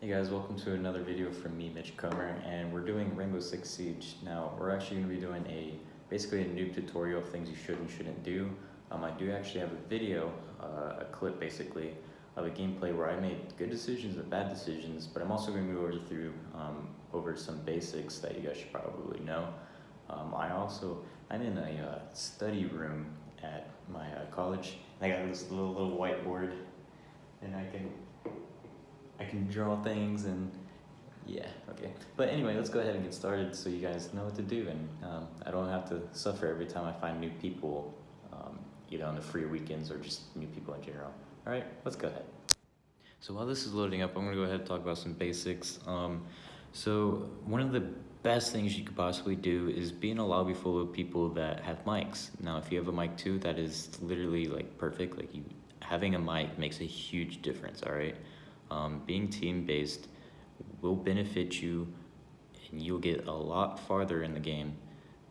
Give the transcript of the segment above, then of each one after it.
Hey guys, welcome to another video from me, Mitch Comer, and we're doing Rainbow Six Siege. Now, we're actually going to be doing basically a noob tutorial of things you should and shouldn't do. I do actually have a video, a clip basically, of a gameplay where I made good decisions and bad decisions, but I'm also going to go over some basics that you guys should probably know. I'm in a study room at my college, and I got this little whiteboard, and I can draw things and yeah, okay. But anyway, let's go ahead and get started so you guys know what to do and I don't have to suffer every time I find new people, either on the free weekends or just new people in general. All right, let's go ahead. So while this is loading up, I'm gonna go ahead and talk about some basics. So one of the best things you could possibly do is be in a lobby full of people that have mics. Now, if you have a mic too, that is literally like perfect. Like having a mic makes a huge difference, all right? Being team-based will benefit you and you'll get a lot farther in the game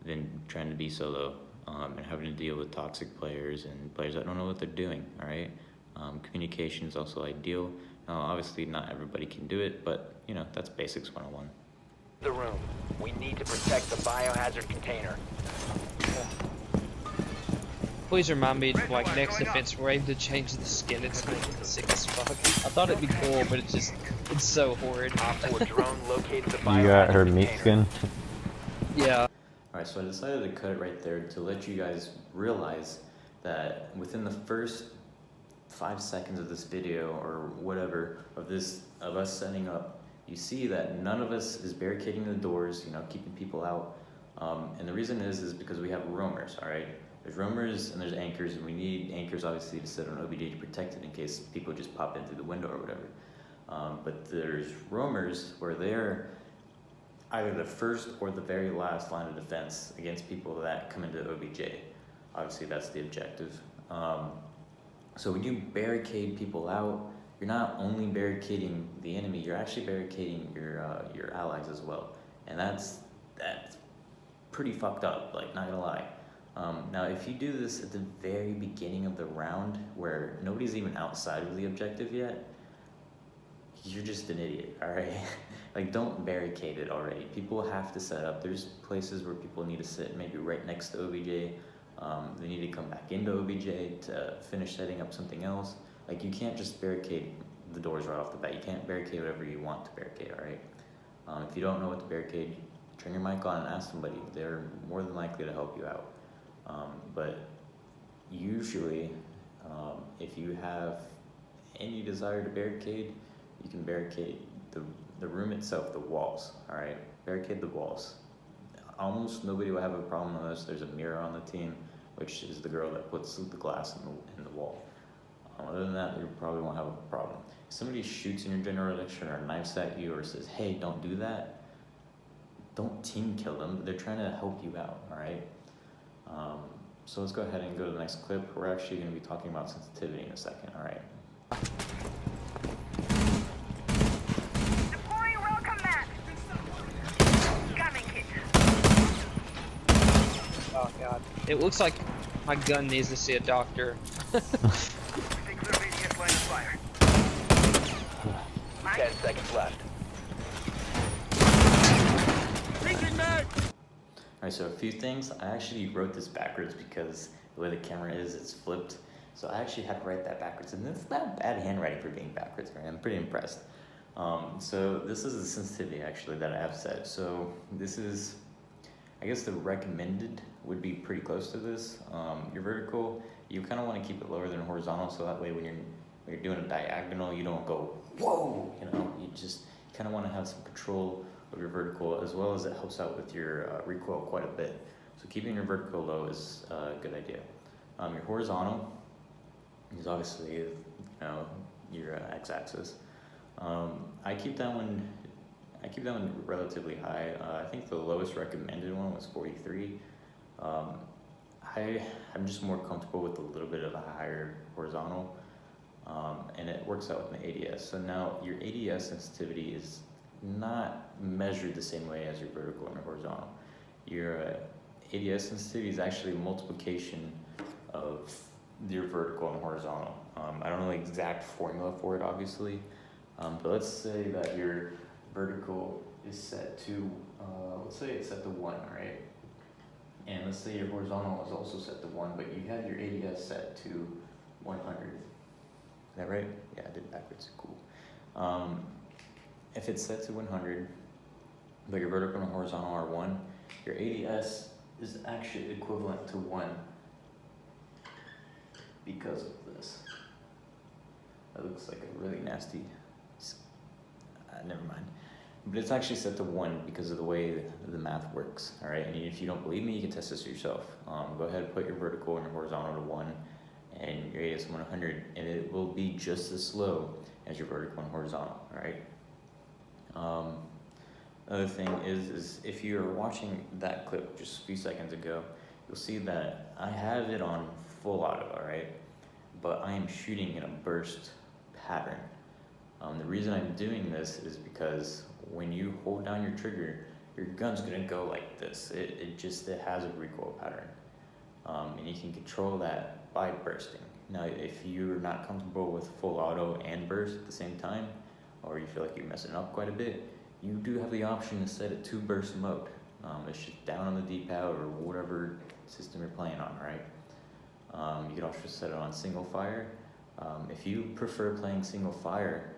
than trying to be solo and having to deal with toxic players and players that don't know what they're doing, all right? Communication is also ideal. Now, obviously not everybody can do it, but you know, that's basics 101. The room. We need to protect the biohazard container. Please remind me, like, next defense wave to change the skin. It's making it sick as fuck. I thought it'd be cool, but it's so horrid. Op 4 drone located the You biohazard got her container. meat skin? Yeah. All right, so I decided to cut it right there to let you guys realize that within the first 5 seconds of this video or whatever of us setting up, you see that none of us is barricading the doors, you know, keeping people out. And the reason is because we have roamers, all right? There's roamers and there's anchors, and we need anchors obviously to sit on OBJ to protect it in case people just pop in through the window or whatever. But there's roamers where they're either the first or the very last line of defense against people that come into OBJ. Obviously that's the objective. So when you barricade people out, you're not only barricading the enemy, you're actually barricading your allies as well. And that's pretty fucked up, like, not gonna lie. Now, if you do this at the very beginning of the round, where nobody's even outside of the objective yet, you're just an idiot, all right? Like, don't barricade it already. People have to set up. There's places where people need to sit, maybe right next to OBJ. They need to come back into OBJ to finish setting up something else. Like, you can't just barricade the doors right off the bat. You can't barricade whatever you want to barricade, all right? If you don't know what to barricade, turn your mic on and ask somebody. They're more than likely to help you out. But usually, if you have any desire to barricade, you can barricade the room itself, the walls, all right? Barricade the walls. Almost nobody will have a problem with this. There's a mirror on the team, which is the girl that puts the glass in the wall. Other than that, you probably won't have a problem. If somebody shoots in your general direction or knifes at you or says, hey, don't do that, don't team kill them. They're trying to help you out, all right? So let's go ahead and go to the next clip. We're actually going to be talking about sensitivity in a second, all right? Deploying welcome mat. Coming kit. Oh god. It looks like my gun needs to see a doctor. Stay clear of ADS line of fire. 10 seconds left. Alright, so a few things. I actually wrote this backwards because the way the camera is, it's flipped. So I actually had to write that backwards, and it's not bad handwriting for being backwards, right? I'm pretty impressed. So this is the sensitivity actually that I have set. So this is, I guess the recommended would be pretty close to this. Your vertical, you kind of want to keep it lower than horizontal, so that way when you're doing a diagonal, you don't go, whoa, you know, you just kind of want to have some control of your vertical, as well as it helps out with your recoil quite a bit. So keeping your vertical low is a good idea. Your horizontal is obviously, you know, your x-axis. I keep that one relatively high. I think the lowest recommended one was 43. I'm just more comfortable with a little bit of a higher horizontal, and it works out with my ADS. So now your ADS sensitivity is not measured the same way as your vertical and your horizontal. Your ADS sensitivity is actually a multiplication of your vertical and horizontal. I don't know the exact formula for it, obviously, But let's say that your vertical is set to, let's say it's set to 1, right? And let's say your horizontal is also set to 1, but you have your ADS set to 100. Is that right? Yeah, I did it backwards. Cool. If it's set to 100, but your vertical and horizontal are 1, your ADS is actually equivalent to 1 because of this. That looks like a really nasty, never mind. But it's actually set to 1 because of the way the math works, all right? And if you don't believe me, you can test this yourself. Go ahead and put your vertical and your horizontal to 1 and your ADS 100, and it will be just as slow as your vertical and horizontal, all right? Another thing is if you're watching that clip just a few seconds ago, you'll see that I have it on full auto, all right? But I am shooting in a burst pattern. The reason I'm doing this is because when you hold down your trigger, your gun's gonna go like this. It has a recoil pattern. And you can control that by bursting. Now, if you're not comfortable with full auto and burst at the same time, or you feel like you're messing up quite a bit, you do have the option to set it to burst mode. It's just down on the D-pad or whatever system you're playing on, right? You can also set it on single fire. If you prefer playing single fire,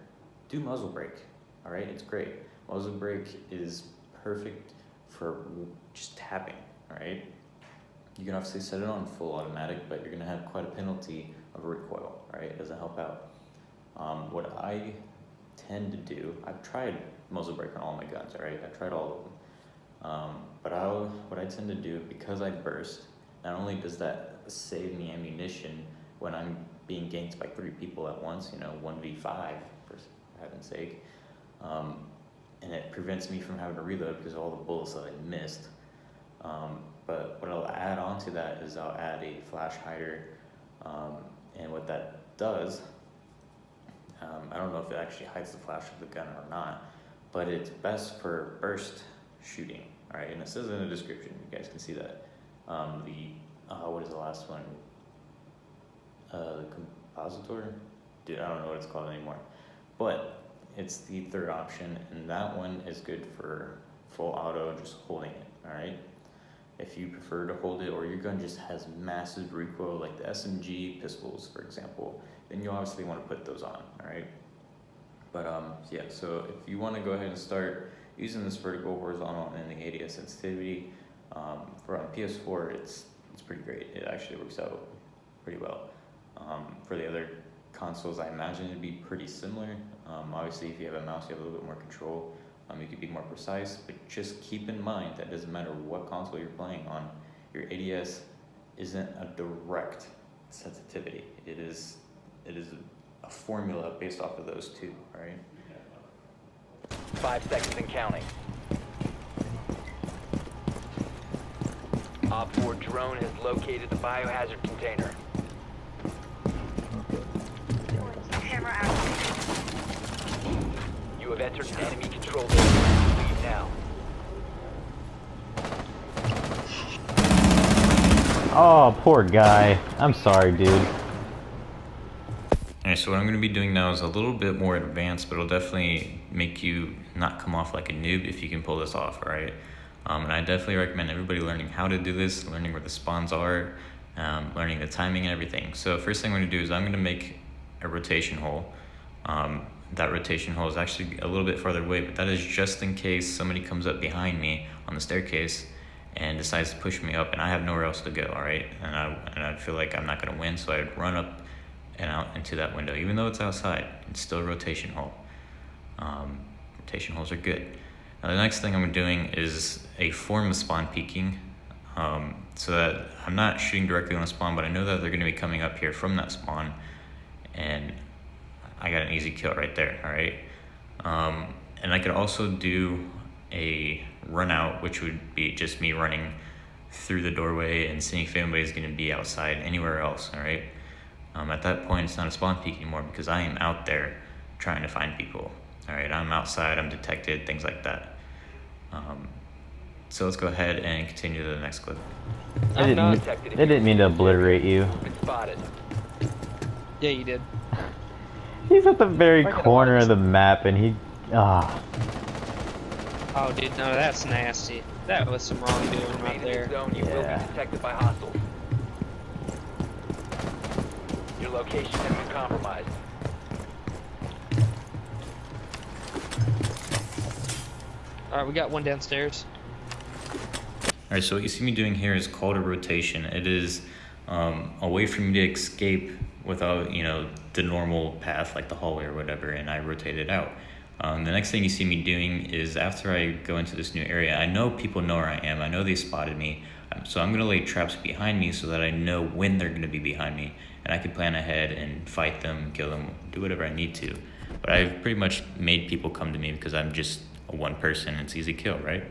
do muzzle brake, all right? It's great. Muzzle brake is perfect for just tapping, all right? You can obviously set it on full automatic, but you're gonna have quite a penalty of recoil, right? It doesn't help out. What I tend to do, I've tried muzzle brake on all my guns, all right? I've tried all of them. But what I tend to do, because I burst, not only does that save me ammunition when I'm being ganked by 3 people at once, 1v5, for heaven's sake, and it prevents me from having to reload because of all the bullets that I missed. But what I'll add on to that is I'll add a flash hider, and what that does, I don't know if it actually hides the flash of the gun or not, but it's best for burst shooting, all right? And it says in the description, you guys can see that. What is the last one? The compositor? Dude, I don't know what it's called anymore. But it's the third option, and that one is good for full auto, just holding it, all right? If you prefer to hold it, or your gun just has massive recoil, like the SMG pistols, for example, then you obviously want to put those on, all right? But yeah, so if you want to go ahead and start using this vertical, horizontal, and the ADS sensitivity, for on PS4, it's pretty great. It actually works out pretty well. For the other consoles, I imagine it'd be pretty similar. Obviously, if you have a mouse, you have a little bit more control. You could be more precise, but just keep in mind that it doesn't matter what console you're playing on, your ADS isn't a direct sensitivity. It is a formula based off of those two, right? 5 seconds and counting. Op 4 drone has located the biohazard container. Camera out. You have entered an enemy controlled area. Leave now. Oh, poor guy. I'm sorry, dude. Alright, so what I'm going to be doing now is a little bit more advanced, but it'll definitely make you not come off like a noob if you can pull this off, alright? And I definitely recommend everybody learning how to do this, learning where the spawns are, learning the timing and everything. So first thing I'm going to do is I'm going to make a rotation hole. That rotation hole is actually a little bit farther away, but that is just in case somebody comes up behind me on the staircase and decides to push me up and I have nowhere else to go, alright? And I feel like I'm not going to win, so I'd run up and out into that window. Even though it's outside, it's still a rotation hole. Rotation holes are good. Now the next thing I'm doing is a form of spawn peeking, so that I'm not shooting directly on a spawn, but I know that they're going to be coming up here from that spawn, and I got an easy kill right there, alright? And I could also do a run out, which would be just me running through the doorway and seeing if anybody's going to be outside anywhere else, alright? At that point, it's not a spawn peek anymore because I am out there trying to find people. Alright, I'm outside, I'm detected, things like that. So let's go ahead and continue to the next clip. They didn't mean to obliterate you. Been spotted. Yeah, you did. He's at the very corner of the map, and he. Ah. Oh, dude, no, that's nasty. That was some wrongdoing Remain right in there. this zone, you will Yeah. be detected by hostiles. Your location has been compromised. Alright, we got one downstairs. Alright, so what you see me doing here is called a rotation. It is a way for me to escape without, you know, the normal path like the hallway or whatever, and I rotate it out. The next thing you see me doing is after I go into this new area, I know people know where I am. I know they spotted me. So I'm going to lay traps behind me so that I know when they're going to be behind me. And I can plan ahead and fight them, kill them, do whatever I need to. But I've pretty much made people come to me because I'm just a one person and it's easy kill, right?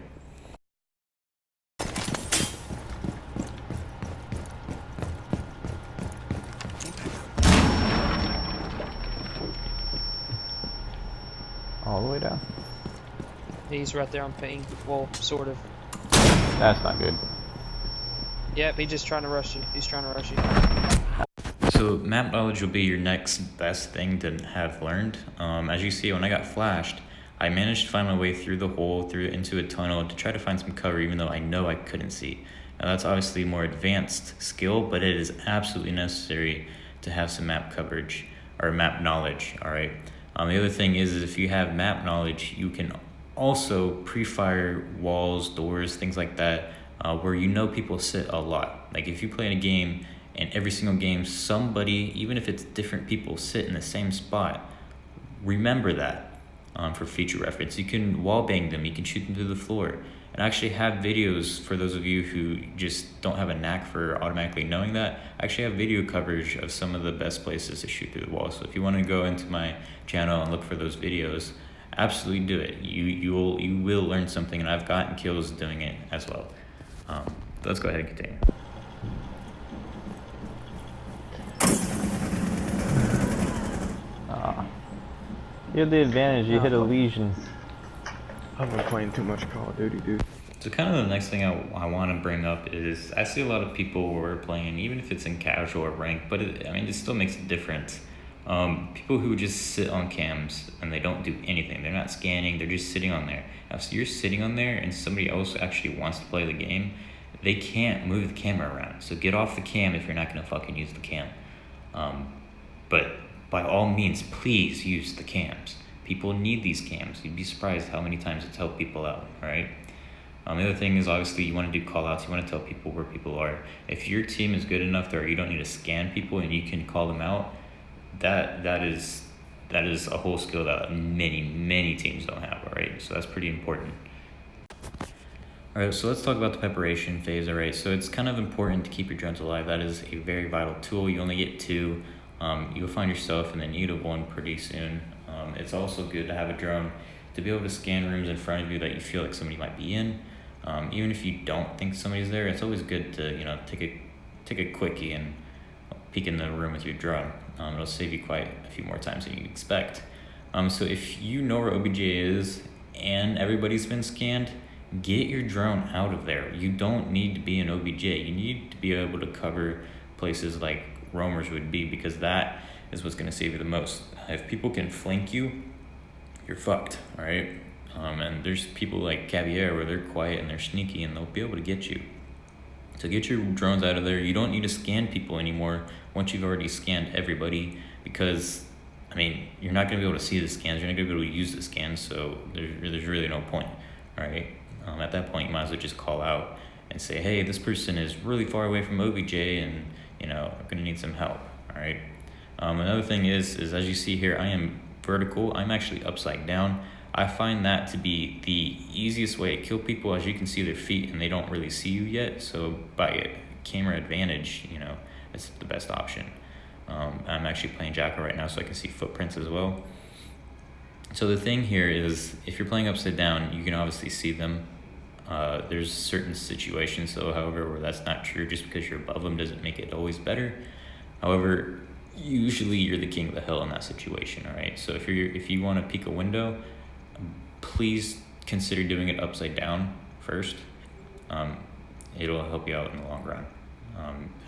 All the way down. He's right there on ping. Well, sort of. That's not good. Yep, he's just trying to rush you. He's trying to rush you. So map knowledge will be your next best thing to have learned. As you see, when I got flashed, I managed to find my way through the hole, through into a tunnel to try to find some cover, even though I know I couldn't see. Now that's obviously more advanced skill, but it is absolutely necessary to have some map coverage or map knowledge, all right? The other thing is if you have map knowledge, you can also pre-fire walls, doors, things like that, where you know people sit a lot. Like if you play in a game and every single game somebody, even if it's different people, sit in the same spot, remember that for future reference. You can wall bang them, you can shoot them through the floor. And I actually have videos for those of you who just don't have a knack for automatically knowing that. I actually have video coverage of some of the best places to shoot through the wall. So if you want to go into my channel and look for those videos, absolutely do it. You will learn something, and I've gotten kills doing it as well. Let's go ahead and continue. You have the advantage. You hit a lesion. I've been playing too much Call of Duty, dude. So kind of the next thing I want to bring up is I see a lot of people who are playing, even if it's in casual or ranked, but it still makes a difference. People who just sit on cams and they don't do anything. They're not scanning, they're just sitting on there. Now, so you're sitting on there and somebody else actually wants to play the game, they can't move the camera around. So get off the cam if you're not going to fucking use the cam. But by all means, please use the cams. People need these cams. You'd be surprised how many times it's helped people out, all right? The other thing is obviously you want to do call outs. You want to tell people where people are. If your team is good enough that you don't need to scan people and you can call them out, that is a whole skill that many teams don't have, all right? So that's pretty important. All right, so let's talk about the preparation phase, all right? So it's kind of important to keep your drones alive. That is a very vital tool. You only get 2. You'll find yourself and then you have 1 pretty soon. It's also good to have a drone to be able to scan rooms in front of you that you feel like somebody might be in. Even if you don't think somebody's there, it's always good to, you know, take a quickie and peek in the room with your drone. It'll save you quite a few more times than you expect. So if you know where OBJ is and everybody's been scanned, get your drone out of there. You don't need to be an OBJ. You need to be able to cover places like roamers would be, because that is what's going to save you the most. If people can flank you, you're fucked, all right? And there's people like Caviar where they're quiet and they're sneaky and they'll be able to get you. So get your drones out of there. You don't need to scan people anymore once you've already scanned everybody, because, I mean, you're not going to be able to see the scans. You're not going to be able to use the scans, so there's really no point, all right? At that point, you might as well just call out and say, hey, this person is really far away from OBJ and, you know, I'm going to need some help, all right? Another thing is as you see here, I am vertical. I'm actually upside down. I find that to be the easiest way to kill people. As you can see their feet and they don't really see you yet. So by camera advantage, you know, it's the best option. I'm actually playing Jackal right now, so I can see footprints as well. So the thing here is, if you're playing upside down, you can obviously see them. There's certain situations, though, however, where that's not true. Just because you're above them doesn't make it always better. However, usually you're the king of the hill in that situation, all right? So if you want to peek a window, please consider doing it upside down first. It'll help you out in the long run.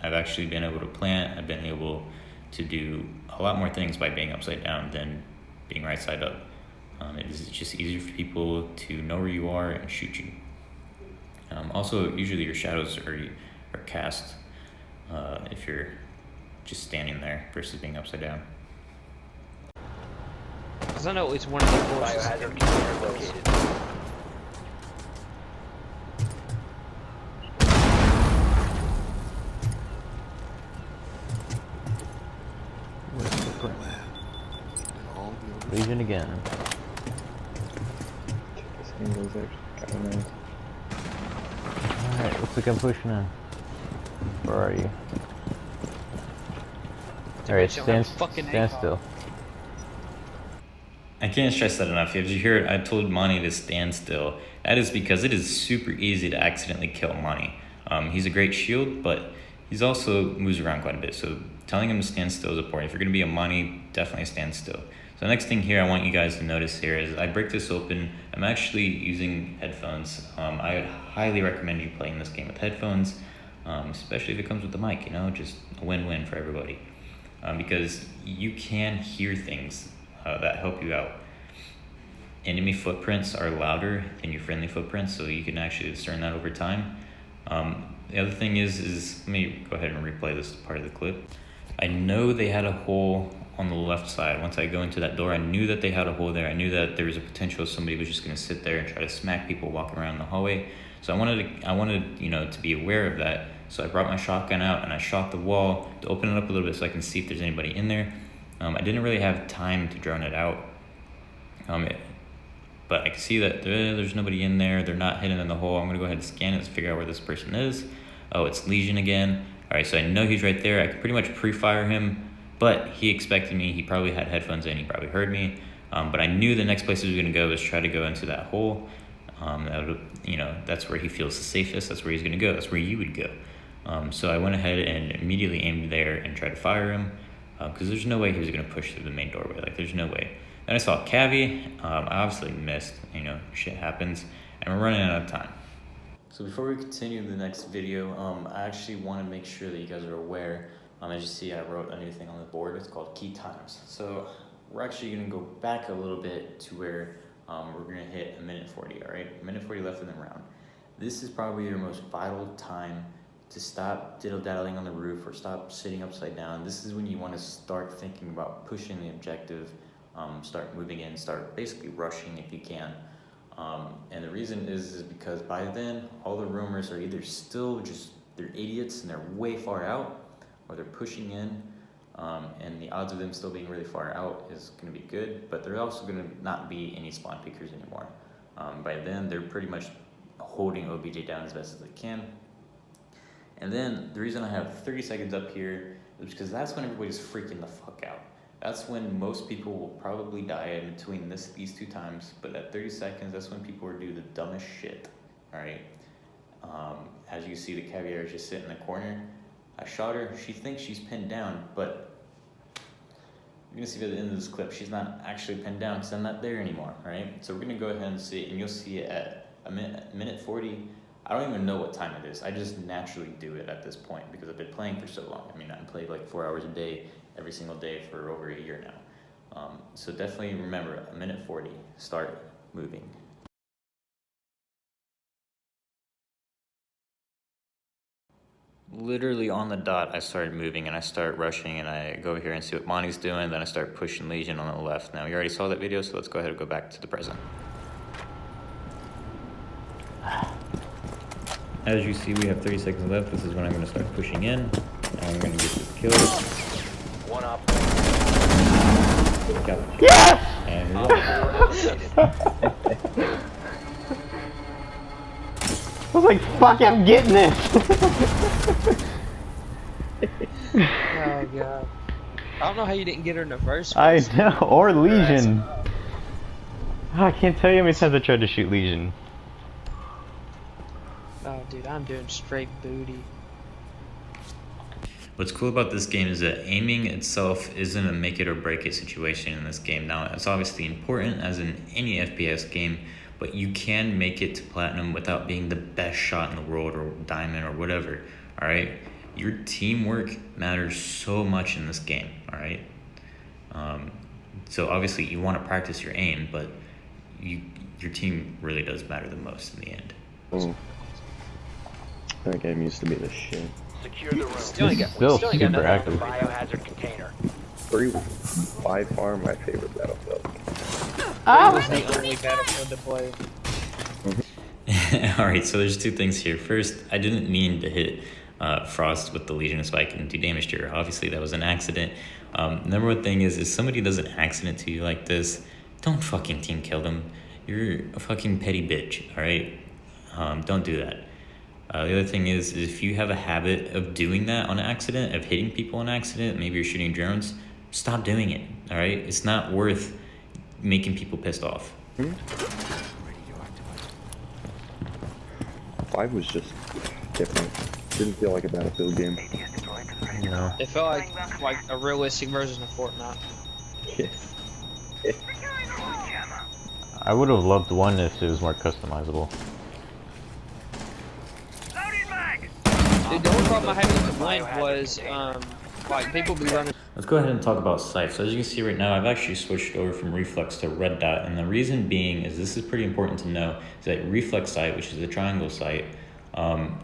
I've actually been able to plant. I've been able to do a lot more things by being upside down than being right side up. It is just easier for people to know where you are and shoot you. Also, usually your shadows are cast if you're just standing there versus being upside down. Because I know at least one of the forces. Biohazard container located. Legion again. This game was actually kind of nice. Alright, looks like I'm pushing in. Where are you? Alright, stand still. I can't stress that enough. As you heard, I told Monty to stand still. That is because it is super easy to accidentally kill Monty. He's a great shield, but he's also moves around quite a bit. So telling him to stand still is important. If you're going to be a Monty, definitely stand still. So the next thing here I want you guys to notice here is I break this open. I'm actually using headphones. I would highly recommend you playing this game with headphones, especially if it comes with the mic, you know, just a win-win for everybody. Because you can hear things that help you out. Enemy footprints are louder than your friendly footprints, so you can actually discern that over time. The other thing is let me go ahead and replay this part of the clip. I know they had a hole on the left side. Once I go into that door, I knew that they had a hole there. I knew that there was a potential somebody was just going to sit there and try to smack people walking around the hallway. So I wanted you know, to be aware of that. So I brought my shotgun out and I shot the wall to open it up a little bit so I can see if there's anybody in there. I didn't really have time to drone it out. But I can see that there's nobody in there. They're not hidden in the hole. I'm going to go ahead and scan it to figure out where this person is. Oh, it's Legion again. All right, so I know he's right there. I could pretty much pre-fire him, but he expected me. He probably had headphones in. He probably heard me. But I knew the next place he was going to go was try to go into that hole. You know, that's where he feels the safest. That's where he's going to go. That's where you would go. So I went ahead and immediately aimed there and tried to fire him because there's no way he was going to push through the main doorway. Like, there's no way. Then I saw Cavi. I obviously missed. You know, shit happens. And we're running out of time. So before we continue the next video, I actually want to make sure that you guys are aware. As you see, I wrote a new thing on the board. It's called key times. So we're actually going to go back a little bit to where we're going to hit 1:40, all right? 1:40 left in the round. This is probably your most vital time to stop diddle-daddling on the roof or stop sitting upside down. This is when you want to start thinking about pushing the objective, start moving in, start basically rushing if you can. And the reason is because by then, all the roomers are either still just, they're idiots and they're way far out, or they're pushing in, and the odds of them still being really far out is going to be good, but they're also going to not be any spawn pickers anymore. By then, they're pretty much holding OBJ down as best as they can. And then the reason I have 30 seconds up here is because that's when everybody's freaking the fuck out. That's when most people will probably die in between these two times, but at 30 seconds, that's when people will do the dumbest shit, all right? As you see, the Caviar is just sitting in the corner. I shot her. She thinks she's pinned down, but you're gonna see at the end of this clip, she's not actually pinned down because I'm not there anymore, all right? So we're gonna go ahead and see it, and you'll see it at minute 40. I don't even know what time it is. I just naturally do it at this point because I've been playing for so long. I mean, I played like 4 hours a day, every single day for over a year now. So definitely remember, 1:40, start moving. Literally on the dot, I started moving and I start rushing and I go over here and see what Monty's doing. Then I start pushing Legion on the left. Now, you already saw that video, so let's go ahead and go back to the present. As you see, we have 30 seconds left. This is when I'm going to start pushing in. And I'm going to get this kill. One up. Yes! And I was like, fuck, I'm getting this! Oh god. I don't know how you didn't get her in the first place. I know, or Legion. Oh, I can't tell you how many times I tried to shoot Legion. Oh dude, I'm doing straight booty. what's cool about this game is that aiming itself isn't a make it or break it situation in this game. Now, it's obviously important as in any FPS game, but you can make it to platinum without being the best shot in the world or diamond or whatever, all right? your teamwork matters so much in this game, all right? So obviously you want to practice your aim, but your team really does matter the most in the end. Oh. That game used to be the shit. Secure the room. Still ain't got, Still still ain't got super nothing. The active. biohazard container. 3 was by far my favorite Battlefield. It was the only Battlefield to play. Alright, so there's two things here. First, I didn't mean to hit Frost with the Legion Spike and do damage to her. Obviously, that was an accident. Number one thing is, if somebody does an accident to you like this, don't fucking team kill them. You're a fucking petty bitch, alright? Don't do that. The other thing is if you have a habit of doing that on accident, of hitting people on accident, maybe you're shooting drones, stop doing it, alright? It's not worth making people pissed off. 5 was just different. Didn't feel like a Battlefield game. No. It felt like a realistic version of Fortnite. Yeah. Securing the room, Gemma. I would have loved 1 if it was more customizable. Loading mag. Dude, the only problem I had with the Blend was, like, people be running. Let's go ahead and talk about sight. So as you can see right now, I've actually switched over from reflex to red dot, and the reason being is this is pretty important to know, is that reflex sight, which is the triangle sight,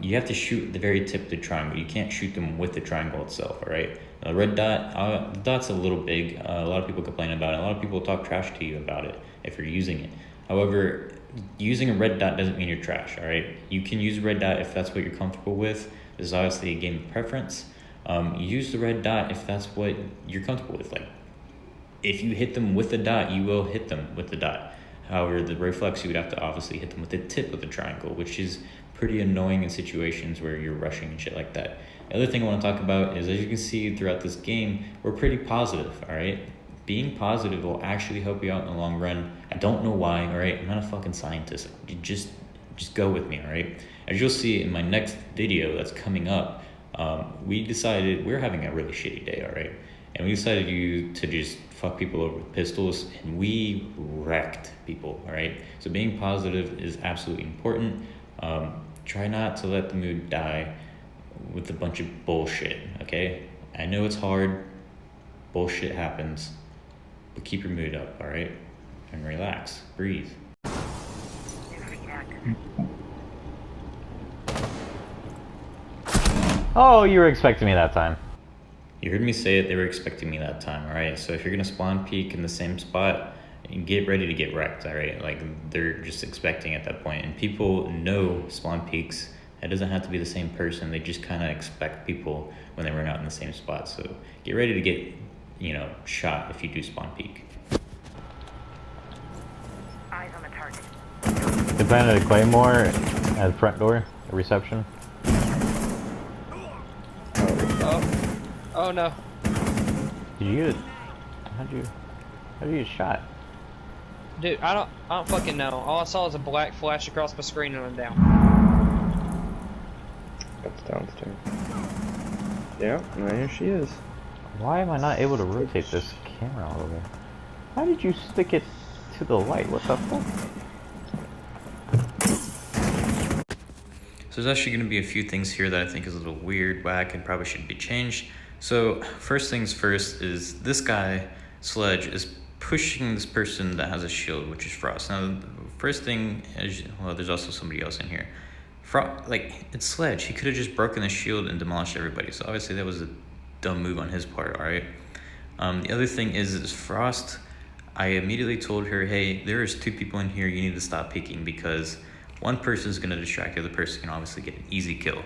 you have to shoot the very tip of the triangle. You can't shoot them with the triangle itself, all right? The red dot, the dot's a little big. A lot of people complain about it. A lot of people talk trash to you about it if you're using it. However, using a red dot doesn't mean you're trash, all right? You can use red dot if that's what you're comfortable with. This is obviously a game of preference. Use the red dot if that's what you're comfortable with. Like, if you hit them with the dot, you will hit them with the dot. However, the reflex, you would have to obviously hit them with the tip of the triangle, which is pretty annoying in situations where you're rushing and shit like that. The other thing I want to talk about is, as you can see throughout this game, we're pretty positive, all right? Being positive will actually help you out in the long run. I don't know why, all right? I'm not a fucking scientist. You just go with me, all right? As you'll see in my next video that's coming up, we decided we're having a really shitty day, all right? And we decided to just fuck people over with pistols, and we wrecked people, all right? So being positive is absolutely important. Try not to let the mood die with a bunch of bullshit, okay? I know it's hard, bullshit happens, but keep your mood up, all right? And relax, breathe. Oh, you were expecting me that time. You heard me say it, they were expecting me that time, all right? So if you're gonna spawn peek in the same spot, get ready to get wrecked, all right? Like, they're just expecting at that point. And people know spawn peeks. It doesn't have to be the same person. They just kind of expect people when they run out in the same spot. So get ready to get, shot if you do spawn peek. Eyes on the target. They planted a claymore at the front door, the reception. Oh no. Did you get it? How'd you get shot? Dude, I don't fucking know. All I saw was a black flash across my screen and I'm down. That's downstairs. Yeah, and here she is. Why am I not able to rotate this camera all the way? How did you stick it to the light? What the fuck? So there's actually going to be a few things here that I think is a little weird, whack, and probably should be changed. So first things first is this guy, Sledge, is pushing this person that has a shield, which is Frost. Now, the first thing is, well, there's also somebody else in here. It's Sledge. He could have just broken the shield and demolished everybody. So obviously that was a dumb move on his part, all right? The other thing is Frost, I immediately told her, hey, there's 2 people in here, you need to stop peeking, because one person is going to distract the other person and obviously get an easy kill.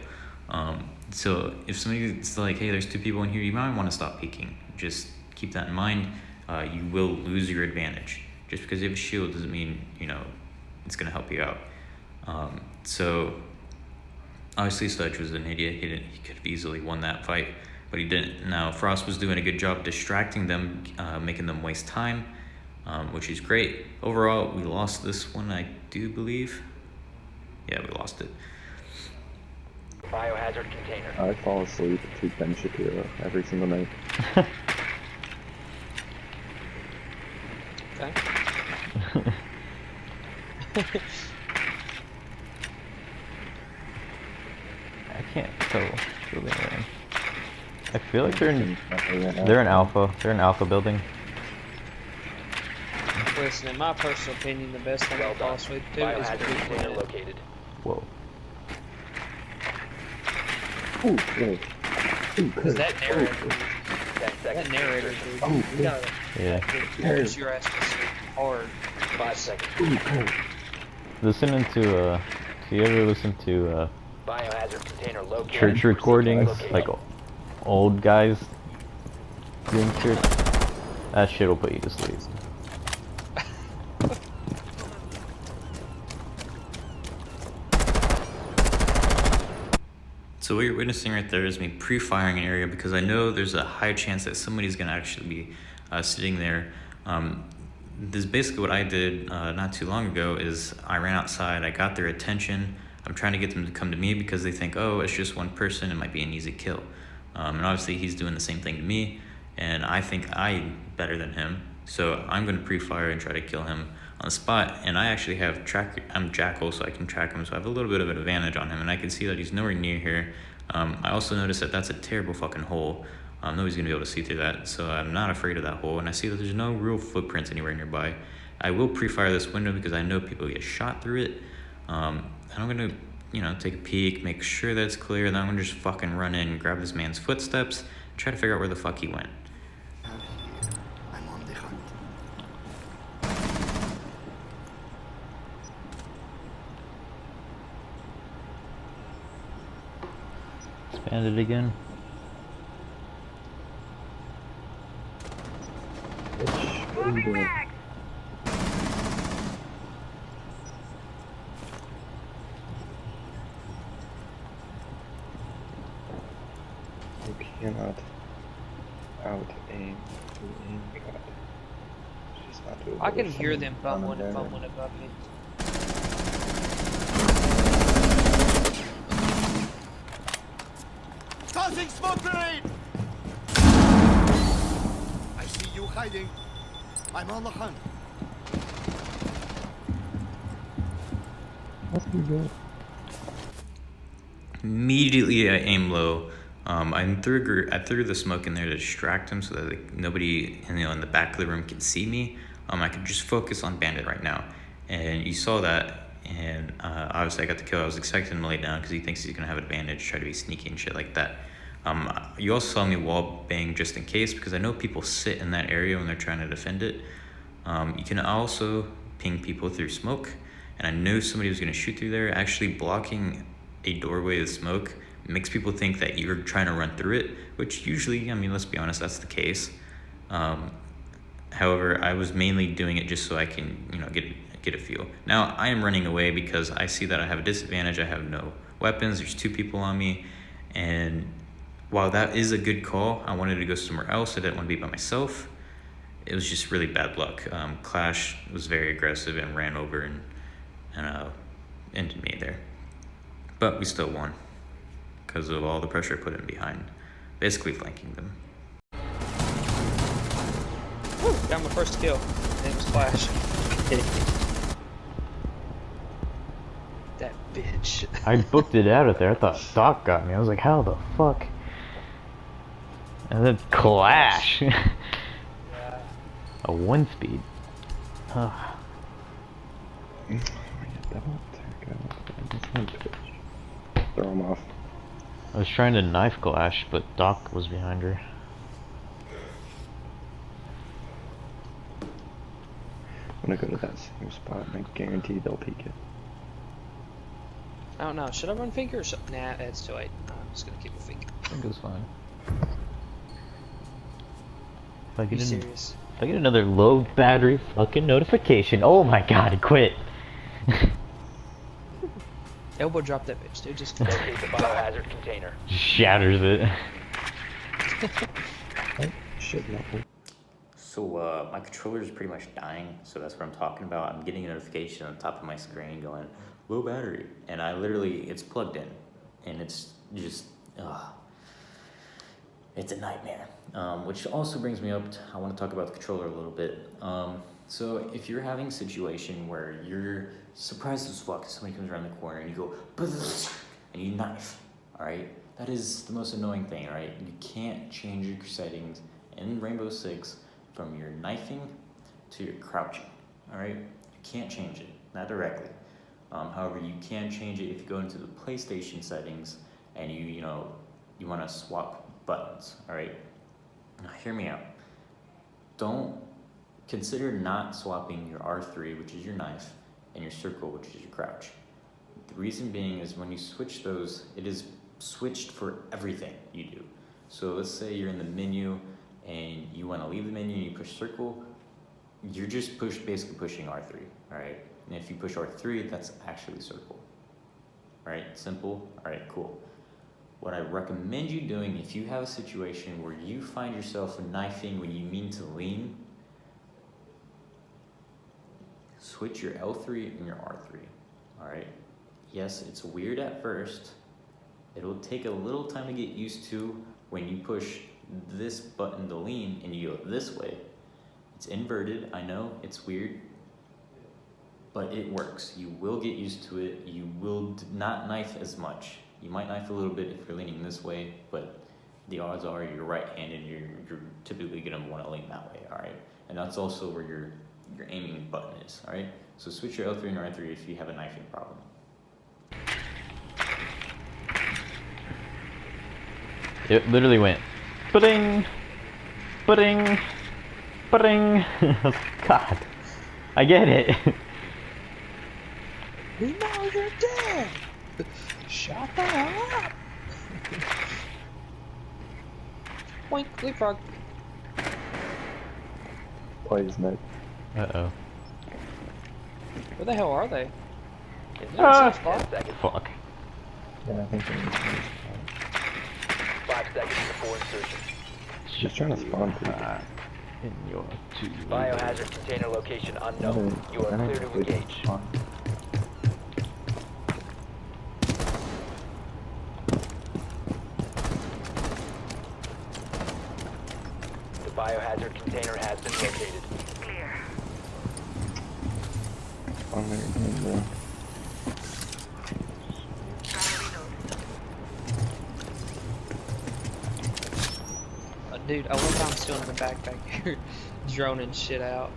So if somebody's like, hey, there's 2 people in here, you might want to stop peeking. Just keep that in mind. You will lose your advantage. Just because you have a shield doesn't mean, it's going to help you out. So obviously Sledge was an idiot. He could have easily won that fight, but he didn't. Now Frost was doing a good job distracting them, making them waste time, which is great. Overall, we lost this one, I do believe. Yeah, we lost it. Biohazard container. I fall asleep to Ben Shapiro every single night. Okay. I can't tell. building we're in. I feel like they're in Alpha. They're in Alpha building. Listen, in my personal opinion, the best thing Well to done. possibly do is Biohazard container pre-plant it. located. Whoa. Ooh, no. Because that narrator, 10 that seconds. narrator, dude, Oh, you gotta Yeah. focus your ass to sleep hard. 5 seconds. Listening to do you ever listen to Biohazard container located. church Proceed to recordings, location. like old guys doing church? That shit will put you to sleep. So what you're witnessing right there is me pre-firing an area because I know there's a high chance that somebody's gonna actually be sitting there. This is basically what I did not too long ago is I ran outside, I got their attention. I'm trying to get them to come to me because they think, oh, it's just one person, it might be an easy kill. And obviously he's doing the same thing to me, and I think I'm better than him. So I'm gonna pre-fire and try to kill him on the spot, and I actually have I'm Jackal, so I can track him, so I have a little bit of an advantage on him, and I can see that he's nowhere near here. I also noticed that that's a terrible fucking hole. Nobody's gonna be able to see through that, so I'm not afraid of that hole, and I see that there's no real footprints anywhere nearby. I will pre-fire this window because I know people get shot through it. And I'm gonna, take a peek, make sure that it's clear, then I'm gonna just fucking run in, grab this man's footsteps, try to figure out where the fuck he went. I'm on the hunt. Expand it again. What are you doing? Back! You cannot out aim to aim cut. It's just not doable. I can There's hear some them on fumbling and there. fumbling above me. Tossing smoke grenade! I see you hiding. I'm on the hunt. That's pretty good. Immediately I aim low. I threw the smoke in there to distract him so that nobody in the back of the room can see me. I could just focus on Bandit right now, and you saw that. And obviously I got the kill. I was expecting him to lay down because he thinks he's gonna have advantage, try to be sneaky and shit like that. You also saw me wall bang just in case because I know people sit in that area when they're trying to defend it. You can also ping people through smoke, and I knew somebody was gonna shoot through there. Actually blocking a doorway with smoke makes people think that you're trying to run through it, which usually, let's be honest, that's the case. However, I was mainly doing it just so I can, get a feel. Now, I am running away because I see that I have a disadvantage. I have no weapons. There's 2 people on me. And while that is a good call, I wanted to go somewhere else. I didn't want to be by myself. It was just really bad luck. Clash was very aggressive and ran over and ended me there. But we still won because of all the pressure I put in behind, basically flanking them. Woo, got my first kill. His name was Flash. That bitch. I booked it out of there. I thought Doc got me. I was like, how the fuck? And then Clash. Yeah. A 1-speed. Ugh. Double attack. Throw him off. I was trying to knife Clash, but Doc was behind her. I'm gonna go to that same spot and I guarantee they'll peek it. I don't know. Should I run finger or something? Nah, it's too late. I'm just gonna keep a finger. I think it was fine. If I Are you get serious? if I get another low battery fucking notification, oh my god, quit. Elbow drop that bitch, dude. Just Locate the biohazard container. Shatters it. Oh, shit, nothing. So my controller is pretty much dying, so that's what I'm talking about. I'm getting a notification on the top of my screen going, low battery, and it's plugged in, and it's just, it's a nightmare. Which also brings me up I want to talk about the controller a little bit. So if you're having a situation where you're surprised as fuck, somebody comes around the corner and you go, and you knife, all right? That is the most annoying thing, right? You can't change your settings in Rainbow Six from your knifing to your crouching, all right? You can't change it, not directly. However, you can change it if you go into the PlayStation settings and you want to swap buttons, all right? Now, hear me out. Don't consider not swapping your R3, which is your knife, and your circle, which is your crouch. The reason being is when you switch those, it is switched for everything you do. So let's say you're in the menu and you want to leave the menu and you push circle, you're just basically pushing R3, all right? And if you push R3, that's actually circle, all right? Simple, all right, cool. What I recommend you doing if you have a situation where you find yourself knifing when you mean to lean, switch your L3 and your R3, all right? Yes, it's weird at first. It'll take a little time to get used to when you push this button to lean and you go this way. It's inverted, I know, it's weird, but it works. You will get used to it. You will not knife as much. You might knife a little bit if you're leaning this way, but the odds are you're right-handed and you're typically gonna wanna lean that way, all right? And that's also where your aiming button is, all right? So switch your L3 and R3 if you have a knifing problem. It literally went, pudding, pudding, pudding. God, I get it. We know you're dead. Shut up. Point, leapfrog. Poison. Uh-oh. Where the hell are they? Ah, 10 seconds. fuck. Yeah, I think it's 5 seconds before insertion. just trying to spawn through. In your two. Biohazard container location unknown. You are clear to engage. The biohazard container has been located. Clear. On there, yeah. Dude, I wonder if I'm still in the backpack here, droning shit out.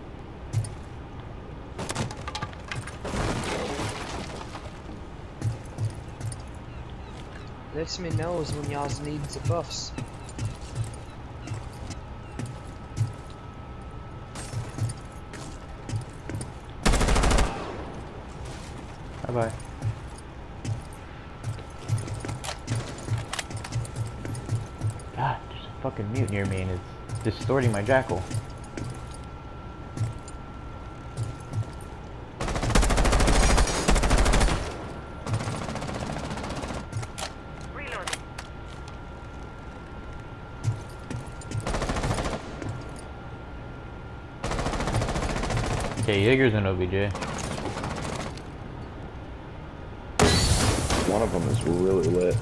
Lets me know when y'all's needs the buffs. Bye-bye. God, there's a fucking mute near me and it's distorting my jackal. Reload. Okay, Jaeger's an OBJ. One of them is really lit.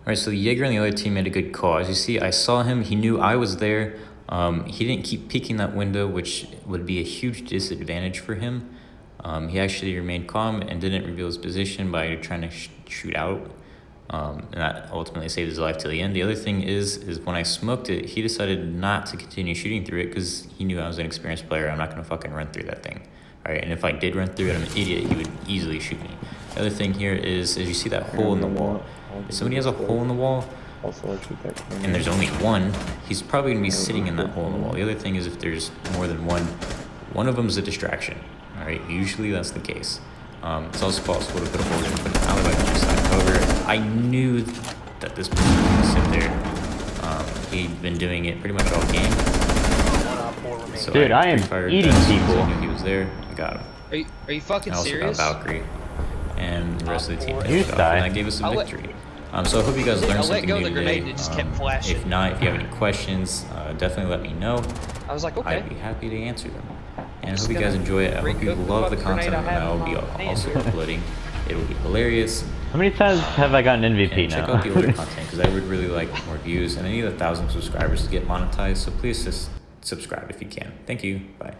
Alright, so the Jaeger and the other team made a good call. As you see, I saw him, he knew I was there. He didn't keep peeking that window, which would be a huge disadvantage for him. He actually remained calm and didn't reveal his position by trying to shoot out. And that ultimately saved his life till the end. The other thing is when I smoked it, he decided not to continue shooting through it because he knew I was an experienced player. I'm not going to fucking run through that thing. Alright, and if I did run through it, I'm an idiot, he would easily shoot me. The other thing here is you see that hole in the wall. If somebody has a hole in the wall, Also, I shoot that camera. and there's only one, he's probably going to be sitting in that hole in the wall. The other thing is if there's more than one of them is a distraction. Alright, usually that's the case. It's also possible to put a hole in, put an alleyway on your side. However, I knew that this person was going to sit there. He'd been doing it pretty much all game. So Dude, I am pre-fired eating that as soon as people. I knew he was there. I got him. Are you fucking I also serious? got Valkyrie, and the rest of the team You got off, died. and that gave us a I'll let- victory. So I hope you guys I learned let something go of new the grenade today. and it just kept flashing. If not, if you have any questions, definitely let me know. I was like, okay. I'd be happy to answer them. And I Just hope you guys gonna enjoy it. I hope you re-cook the love the fucking grenade content I that have I will in be my hand also here. uploading. It will be hilarious. How many times have I gotten MVP And check now? out the older content because I would really like more views. And I need 1,000 subscribers to get monetized. So please just subscribe if you can. Thank you. Bye.